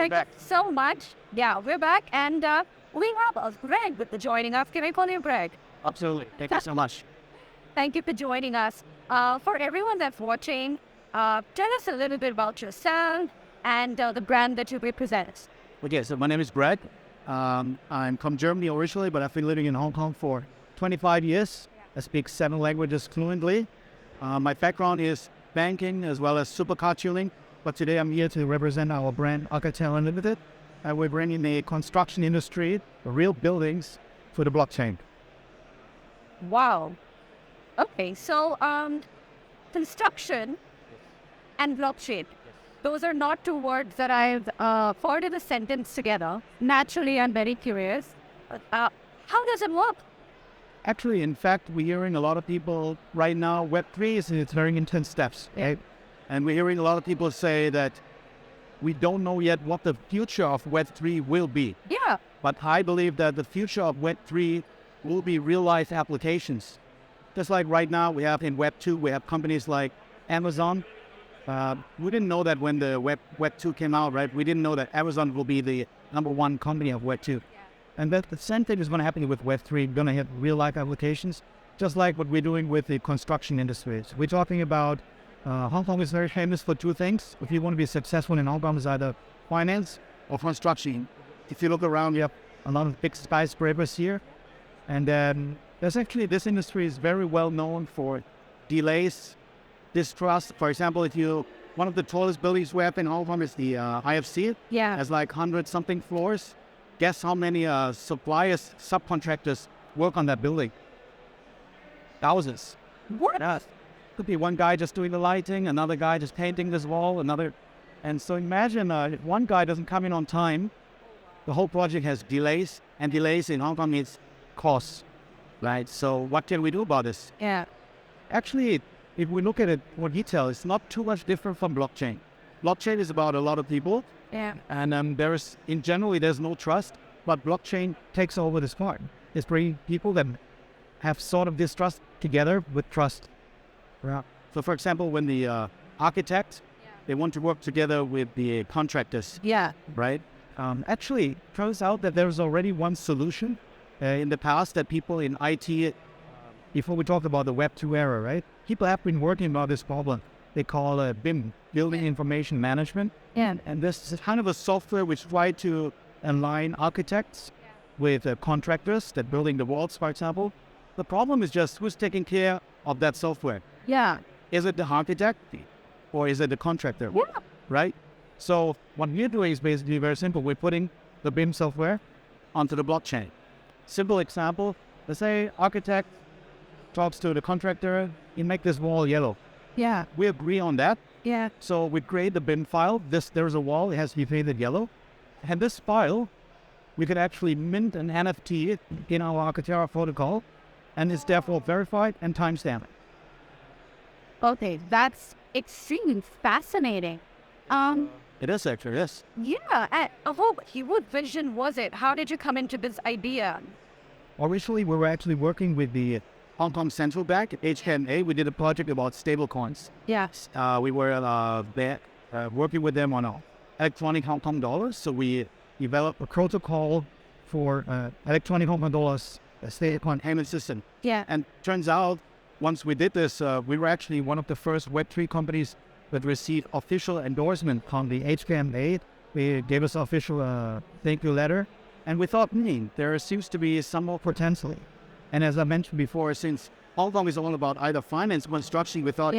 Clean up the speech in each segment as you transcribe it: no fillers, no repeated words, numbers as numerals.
thank you so much. Yeah, we're back, and we have Greg joining us. Can I call you Greg? Absolutely. Thank you so much. Thank you for joining us. For everyone that's watching, tell us a little bit about yourself and the brand that you represent. Okay, so my name is Greg. I'm from Germany originally, but I've been living in Hong Kong for 25 years. I speak 7 languages fluently. My background is banking as well as supercar tuning, but today I'm here to represent our brand Arcartera Limited, and we're bringing the construction industry, the real buildings, for the blockchain. Wow. Okay, so construction and blockchain. Those are not 2 words that I've heard in a sentence together. Naturally, I'm very curious. How does it work? Actually, in fact, we're hearing a lot of people right now, Web3 is in its very intense steps, right? And we're hearing a lot of people say that we don't know yet what the future of Web3 will be. Yeah. But I believe that the future of Web3 will be real-life applications. Just like right now, we have in Web2, we have companies like Amazon. We didn't know that when the Web2 came out, right? We didn't know that Amazon will be the #1 company of Web2. Yeah. And that the same thing is going to happen with Web3. We're going to have real-life applications, just like what we're doing with the construction industries. We're talking about Hong Kong is very famous for 2 things. If you want to be successful in Hong Kong, it's either finance or construction. If you look around, you have a lot of big skyscrapers here. And then there's actually, this industry is very well known for delays, distrust. For example, one of the tallest buildings we have in Hong Kong is the IFC. Yeah. It has like 100-something floors. Guess how many suppliers, subcontractors work on that building? Thousands. What? Could be one guy just doing the lighting, another guy just painting this wall, another. And so imagine if one guy doesn't come in on time, the whole project has delays, and delays in Hong Kong means costs, right? So what can we do about this? Yeah. Actually, if we look at it more detail, it's not too much different from blockchain. Blockchain is about a lot of people. Yeah. And in general, there's no trust, but blockchain takes over this part. It's bringing people that have sort of distrust together with trust. Yeah. So for example, when the architect, they want to work together with the contractors. Yeah. Right? Actually, it turns out that there's already one solution in the past that people in IT, before we talked about the Web2 era, right? People have been working about this problem. They call it BIM, Building Information Management. Yeah. And this is kind of a software which try to align architects with contractors that building the walls, for example. The problem is just who's taking care of that software. Yeah. Is it the architect or is it the contractor? Yeah. Right? So what we're doing is basically very simple. We're putting the BIM software onto the blockchain. Simple example, let's say architect talks to the contractor, you make this wall yellow. Yeah. We agree on that. Yeah. So we create the BIM file. There's a wall, it has to be painted yellow. And this file, we could actually mint an NFT in our Arcartera protocol, and it's therefore verified and timestamped. Okay, that's extremely fascinating. It is actually, yes. Yeah. What vision was it? How did you come into this idea? Originally, we were actually working with the Hong Kong Central Bank, HKMA. We did a project about stablecoins. Yes. We were working with them on electronic Hong Kong dollars. So we developed a protocol for electronic Hong Kong dollars, a stablecoin payment system. Yeah. And turns out, once we did this, we were actually one of the first Web3 companies that received official endorsement from the HKMA. They gave us an official thank you letter. And we thought, there seems to be some more potential. And as I mentioned before, since Hong Kong is all about either finance or construction, we thought,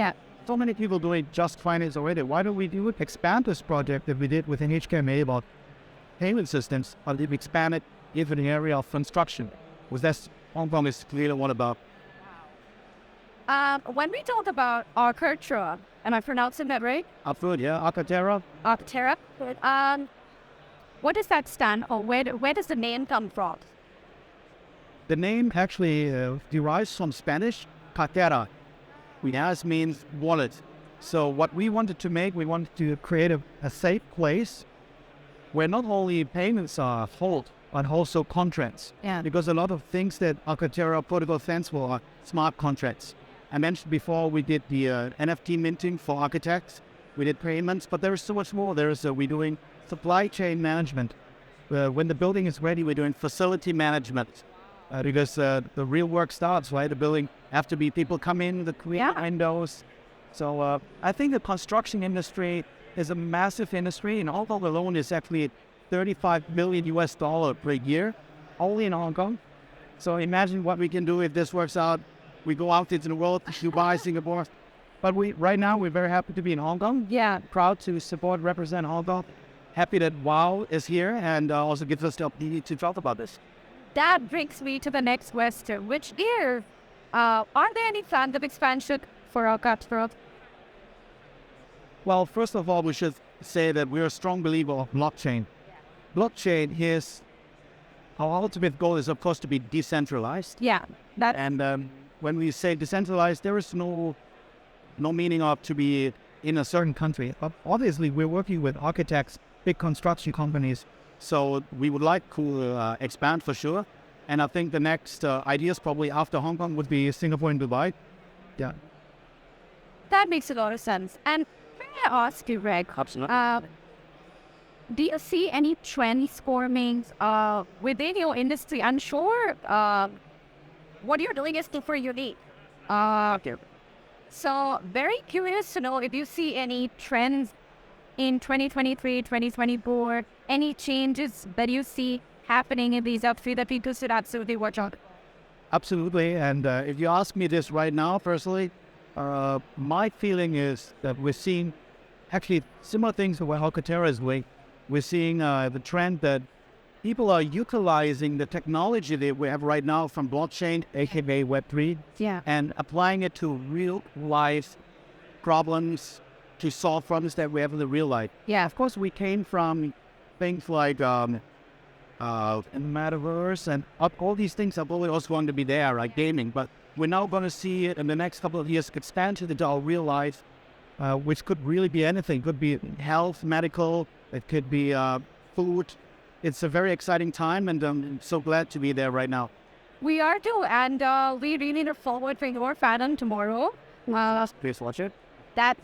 so many people doing just finance already. Why don't we expand this project that we did within HKMA about payment systems, but we've expanded even the area of construction? Because that's Hong Kong is clearly all about. When we talk about Arcartera, am I pronouncing that right? Absolutely, yeah, Arcartera. Arctera. What does that stand for? Where does the name come from? The name actually derives from Spanish, cartera, which means wallet. So what we wanted to make, we wanted to create a safe place where not only payments are held, but also contracts. Yeah. Because a lot of things that Arcartera protocol stands for are smart contracts. I mentioned before we did the NFT minting for architects. We did payments, but there is so much more. We're doing supply chain management. When the building is ready, we're doing facility management because the real work starts, right? The building have to be people come in, the clean windows. So I think the construction industry is a massive industry. In Hong Kong alone, is actually $35 million per year, only in Hong Kong. So imagine what we can do if this works out. We go out into the world, Dubai, Singapore. But right now, we're very happy to be in Hong Kong. Yeah. Proud to support, represent Hong Kong. Happy that WOW is here and also gives us the opportunity to talk about this. That brings me to the next question, which is, are there any plans of expansion for Arcartera? Well, first of all, we should say that we're a strong believer of blockchain. Blockchain is, our ultimate goal is, of course, to be decentralized. Yeah. And when we say decentralized, there is no meaning of to be in a certain country. Obviously, we're working with architects, big construction companies, so we would like to expand for sure. And I think the next ideas probably after Hong Kong would be Singapore and Dubai. Yeah. That makes a lot of sense. And may I ask you, Greg, do you see any trends forming within your industry? I'm sure what you're doing is super unique. So very curious to know if you see any trends in 2023, 2024, any changes that you see happening in these industry that people should absolutely watch out. Absolutely. And if you ask me this right now, personally, my feeling is that we're seeing actually similar things to what Arcartera is doing. We're seeing the trend that people are utilizing the technology that we have right now from blockchain, aka Web3, and applying it to real life problems, to solve problems that we have in the real life. Yeah. Of course, we came from things like metaverse and all these things are probably also going to be there, like gaming. But we're now going to see it in the next couple of years expand to our real life, which could really be anything. It could be health, medical, it could be food. It's a very exciting time, and I'm so glad to be there right now. We are too, and we really look forward to your Fathom tomorrow. Please watch it. That's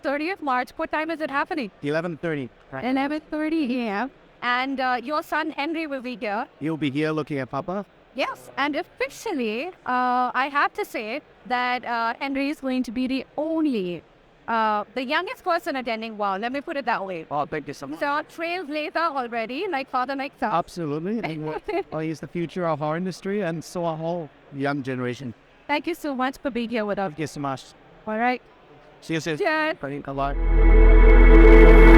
30th March. What time is it happening? 11:30. 11:30 a.m. And your son Henry will be here. He'll be here looking at Papa. Yes, and officially, I have to say that Henry is going to be the only, the youngest person attending WOW. Let me put it that way. Oh, thank you so much. So trailblazer already, like father, like son. Absolutely. He's the future of our industry, and so our whole young generation. Thank you so much for being here with us. Thank you so much. All right. See you soon. Cheers. Bye.